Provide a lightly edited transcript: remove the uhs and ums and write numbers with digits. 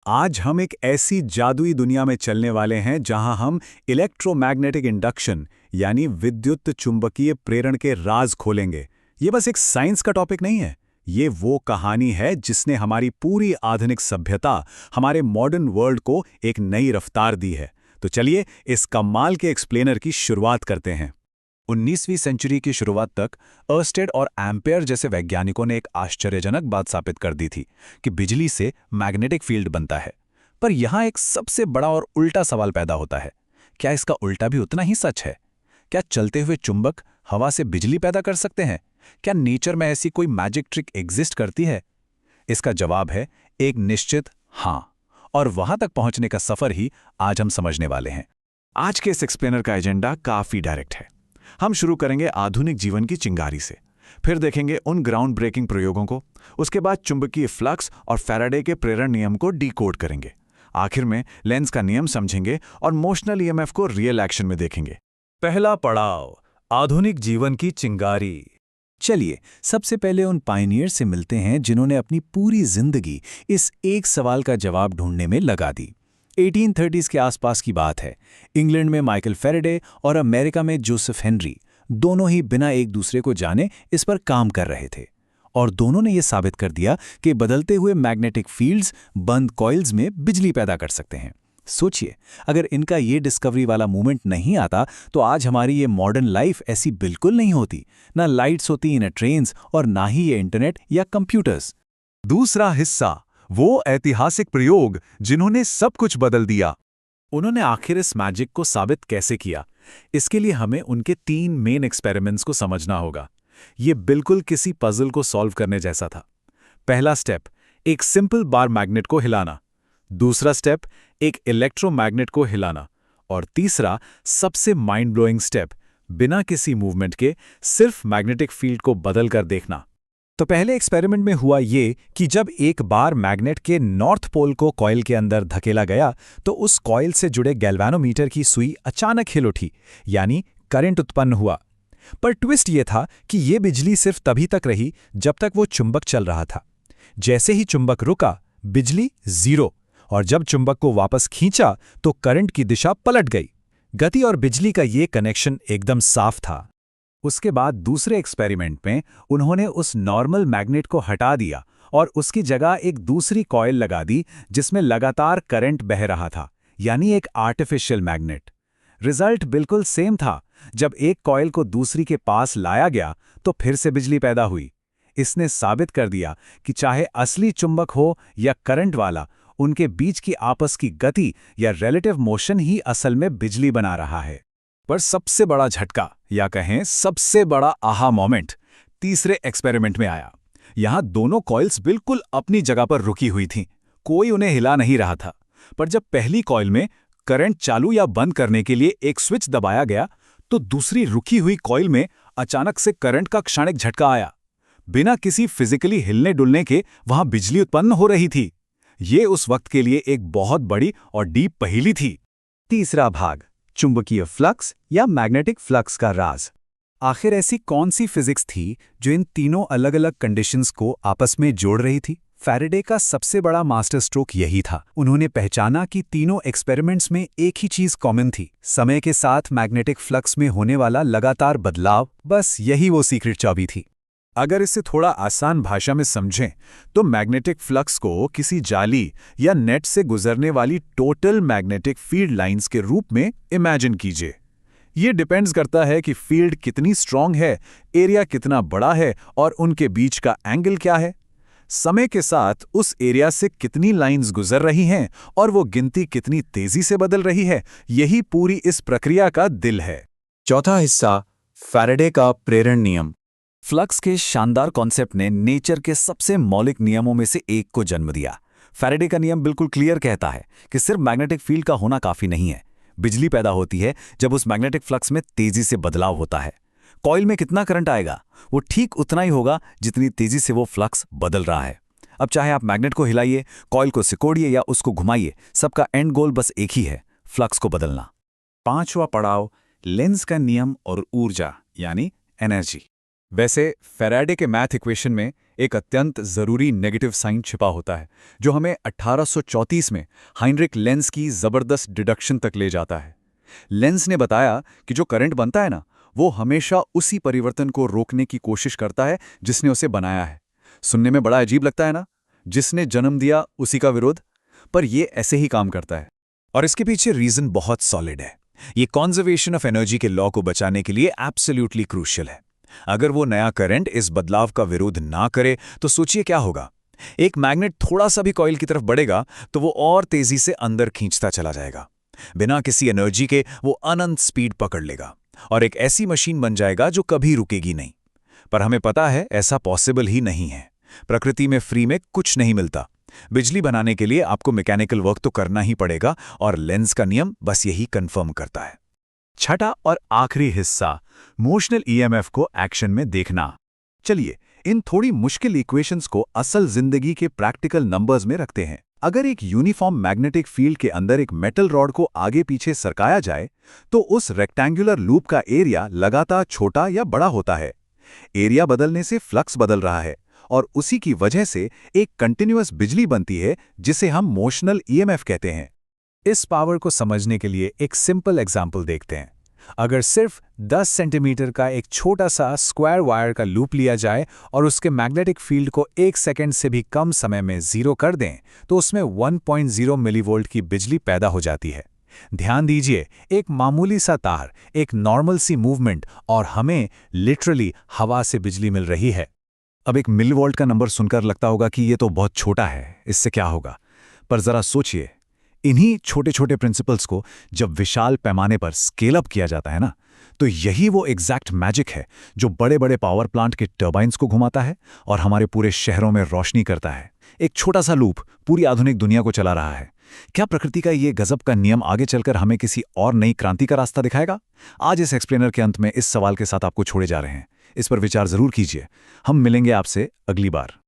आज हम एक ऐसी जादुई दुनिया में चलने वाले हैं जहां हम इलेक्ट्रोमैग्नेटिक इंडक्शन यानी विद्युत चुंबकीय प्रेरण के राज खोलेंगे। ये बस एक साइंस का टॉपिक नहीं है, ये वो कहानी है जिसने हमारी पूरी आधुनिक सभ्यता, हमारे मॉडर्न वर्ल्ड को एक नई रफ्तार दी है। तो चलिए इस कमाल के एक्सप्लेनर की शुरुआत करते हैं। 19वीं सेंचुरी की शुरुआत तक अर्स्टेड और एम्पेयर जैसे वैज्ञानिकों ने एक आश्चर्यजनक बात साबित कर दी थी कि बिजली से मैग्नेटिक फील्ड बनता है। पर यहाँ एक सबसे बड़ा और उल्टा सवाल पैदा होता है, क्या इसका उल्टा भी उतना ही सच है? क्या चलते हुए चुंबक हवा से बिजली पैदा कर सकते हैं? क्या नेचर में ऐसी कोई मैजिक ट्रिक एग्जिस्ट करती है? इसका जवाब है एक निश्चित हाँ। और वहां तक पहुंचने का सफर ही आज हम समझने वाले हैं। आज के इस एक्सप्लेनर का एजेंडा काफी डायरेक्ट है। हम शुरू करेंगे आधुनिक जीवन की चिंगारी से, फिर देखेंगे उन ग्राउंड ब्रेकिंग प्रयोगों को, उसके बाद चुंबकीय फ्लक्स और फैराडे के प्रेरण नियम को डीकोड करेंगे। आखिर में लेंस का नियम समझेंगे और मोशनल ईएमएफ को रियल एक्शन में देखेंगे। पहला पड़ाव, आधुनिक जीवन की चिंगारी। चलिए सबसे पहले उन पायनियर से मिलते हैं जिन्होंने अपनी पूरी जिंदगी इस एक सवाल का जवाब ढूंढने में लगा दी। 1830s के आसपास की बात है। इंग्लैंड में माइकल फैराडे और अमेरिका में जोसेफ हेनरी, दोनों ही बिना एक दूसरे को जाने इस पर काम कर रहे थे। और दोनों ने यह साबित कर दिया कि बदलते हुए मैग्नेटिक फील्ड्स बंद कॉइल्स में बिजली पैदा कर सकते हैं। सोचिए, अगर इनका ये डिस्कवरी वाला मूवमेंट नहीं आता तो आज हमारी ये मॉडर्न लाइफ ऐसी बिल्कुल नहीं होती। ना लाइट्स होती इन ट्रेन्स और ना ही ये इंटरनेट या कंप्यूटर्स। दूसरा हिस्सा, वो ऐतिहासिक प्रयोग जिन्होंने सब कुछ बदल दिया। उन्होंने आखिर इस मैजिक को साबित कैसे किया? इसके लिए हमें उनके 3 मेन एक्सपेरिमेंट्स को समझना होगा। ये बिल्कुल किसी पजल को सॉल्व करने जैसा था। पहला स्टेप, एक सिंपल बार मैग्नेट को हिलाना। दूसरा स्टेप, एक इलेक्ट्रोमैग्नेट को हिलाना। और तीसरा, सबसे माइंड ब्लोइंग स्टेप, बिना किसी मूवमेंट के सिर्फ मैग्नेटिक फील्ड को बदल कर देखना। तो पहले एक्सपेरिमेंट में हुआ ये कि जब एक बार मैग्नेट के नॉर्थ पोल को कॉइल के अंदर धकेला गया तो उस कॉइल से जुड़े गैल्वेनोमीटर की सुई अचानक हिल उठी, यानी करंट उत्पन्न हुआ। पर ट्विस्ट ये था कि ये बिजली सिर्फ तभी तक रही जब तक वो चुंबक चल रहा था। जैसे ही चुंबक रुका, बिजली जीरो, और जब चुंबक को वापस खींचा तो करंट की दिशा पलट गई। गति और बिजली का ये कनेक्शन एकदम साफ था। उसके बाद दूसरे एक्सपेरिमेंट में उन्होंने उस नॉर्मल मैग्नेट को हटा दिया और उसकी जगह एक दूसरी कॉइल लगा दी जिसमें लगातार करंट बह रहा था, यानी एक आर्टिफिशियल मैग्नेट। रिजल्ट बिल्कुल सेम था। जब एक कॉइल को दूसरी के पास लाया गया तो फिर से बिजली पैदा हुई। इसने साबित कर दिया कि चाहे असली चुंबक हो या करंट वाला, उनके बीच की आपस की गति या रिलेटिव मोशन ही असल में बिजली बना रहा है। पर सबसे बड़ा झटका, या कहें सबसे बड़ा आहा मोमेंट, तीसरे एक्सपेरिमेंट में आया। यहां दोनों कॉइल्स बिल्कुल अपनी जगह पर रुकी हुई थीं, कोई उन्हें हिला नहीं रहा था। पर जब पहली कॉइल में करंट चालू या बंद करने के लिए एक स्विच दबाया गया तो दूसरी रुकी हुई कॉइल में अचानक से करंट का क्षणिक झटका आया। बिना किसी फिजिकली हिलने डुलने के वहां बिजली उत्पन्न हो रही थी। ये उस वक्त के लिए एक बहुत बड़ी और डीप पहेली थी। तीसरा भाग, चुंबकीय फ्लक्स या मैग्नेटिक फ्लक्स का राज। आखिर ऐसी कौन सी फिजिक्स थी जो इन तीनों अलग अलग कंडीशंस को आपस में जोड़ रही थी? फैराडे का सबसे बड़ा मास्टर स्ट्रोक यही था। उन्होंने पहचाना कि तीनों एक्सपेरिमेंट्स में एक ही चीज कॉमन थी, समय के साथ मैग्नेटिक फ्लक्स में होने वाला लगातार बदलाव। बस यही वो सीक्रेट चाबी थी। अगर इसे थोड़ा आसान भाषा में समझें तो मैग्नेटिक फ्लक्स को किसी जाली या नेट से गुजरने वाली टोटल मैग्नेटिक फील्ड लाइंस के रूप में इमेजिन कीजिए। ये डिपेंड्स करता है कि फील्ड कितनी स्ट्रांग है, एरिया कितना बड़ा है और उनके बीच का एंगल क्या है। समय के साथ उस एरिया से कितनी लाइंस गुजर रही हैं और वो गिनती कितनी तेजी से बदल रही है, यही पूरी इस प्रक्रिया का दिल है। चौथा हिस्सा, फैराडे का प्रेरण नियम। फ्लक्स के शानदार कॉन्सेप्ट ने नेचर के सबसे मौलिक नियमों में से एक को जन्म दिया। फैराडे का नियम बिल्कुल क्लियर कहता है कि सिर्फ मैग्नेटिक फील्ड का होना काफी नहीं है। बिजली पैदा होती है जब उस मैग्नेटिक फ्लक्स में तेजी से बदलाव होता है। कॉइल में कितना करंट आएगा, वो ठीक उतना ही होगा जितनी तेजी से वो फ्लक्स बदल रहा है। अब चाहे आप मैग्नेट को हिलाइए, कॉइल को सिकोड़िए या उसको घुमाइए, सबका एंड गोल बस एक ही है, फ्लक्स को बदलना। पांचवा पड़ाव, लेंस का नियम और ऊर्जा यानी एनर्जी। वैसे फैराडे के मैथ इक्वेशन में एक अत्यंत ज़रूरी नेगेटिव साइन छिपा होता है, जो हमें 1834 में हाइनरिक लेंस की ज़बरदस्त डिडक्शन तक ले जाता है। लेंस ने बताया कि जो करंट बनता है ना, वो हमेशा उसी परिवर्तन को रोकने की कोशिश करता है जिसने उसे बनाया है। सुनने में बड़ा अजीब लगता है ना, जिसने जन्म दिया उसी का विरोध, पर ये ऐसे ही काम करता है। और इसके पीछे रीजन बहुत सॉलिड है। ये कॉन्जर्वेशन ऑफ एनर्जी के लॉ को बचाने के लिए एब्सोल्युटली क्रूशियल है। अगर वो नया करंट इस बदलाव का विरोध ना करे तो सोचिए क्या होगा। एक मैग्नेट थोड़ा सा भी कॉइल की तरफ बढ़ेगा तो वो और तेजी से अंदर खींचता चला जाएगा। बिना किसी एनर्जी के वो अनंत स्पीड पकड़ लेगा और एक ऐसी मशीन बन जाएगा जो कभी रुकेगी नहीं। पर हमें पता है ऐसा पॉसिबल ही नहीं है। प्रकृति में फ्री में कुछ नहीं मिलता। बिजली बनाने के लिए आपको मैकेनिकल वर्क तो करना ही पड़ेगा, और लेंस का नियम बस यही कंफर्म करता है। छठा और आखिरी हिस्सा, मोशनल ईएमएफ को एक्शन में देखना। चलिए इन थोड़ी मुश्किल इक्वेशंस को असल जिंदगी के प्रैक्टिकल नंबर्स में रखते हैं। अगर एक यूनिफॉर्म मैग्नेटिक फील्ड के अंदर एक मेटल रॉड को आगे पीछे सरकाया जाए तो उस रेक्टेंगुलर लूप का एरिया लगातार छोटा या बड़ा होता है। एरिया बदलने से फ्लक्स बदल रहा है और उसी की वजह से एक कंटिन्यूअस बिजली बनती है जिसे हम मोशनल ईएमएफ कहते हैं। इस पावर को समझने के लिए एक सिंपल एग्जाम्पल देखते हैं। अगर सिर्फ 10 सेंटीमीटर का एक छोटा सा स्क्वायर वायर का लूप लिया जाए और उसके मैग्नेटिक फील्ड को 1 सेकंड से भी कम समय में 0 कर दें तो उसमें 1.0 मिलीवोल्ट की बिजली पैदा हो जाती है। ध्यान दीजिए, एक मामूली सा तार, एक नॉर्मल सी मूवमेंट, और हमें लिटरली हवा से बिजली मिल रही है। अब एक मिलीवोल्ट का नंबर सुनकर लगता होगा कि ये तो बहुत छोटा है, इससे क्या होगा। पर जरा सोचिए, इन्हीं छोटे छोटे प्रिंसिपल्स को जब विशाल पैमाने पर स्केल अप किया जाता है ना, तो यही वो एग्जैक्ट मैजिक है जो बड़े बड़े पावर प्लांट के टर्बाइन्स को घुमाता है और हमारे पूरे शहरों में रोशनी करता है। एक छोटा सा लूप पूरी आधुनिक दुनिया को चला रहा है। क्या प्रकृति का ये गजब का नियम आगे चलकर हमें किसी और नई क्रांति का रास्ता दिखाएगा? आज इस एक्सप्लेनर के अंत में इस सवाल के साथ आपको छोड़े जा रहे हैं। इस पर विचार जरूर कीजिए। हम मिलेंगे आपसे अगली बार।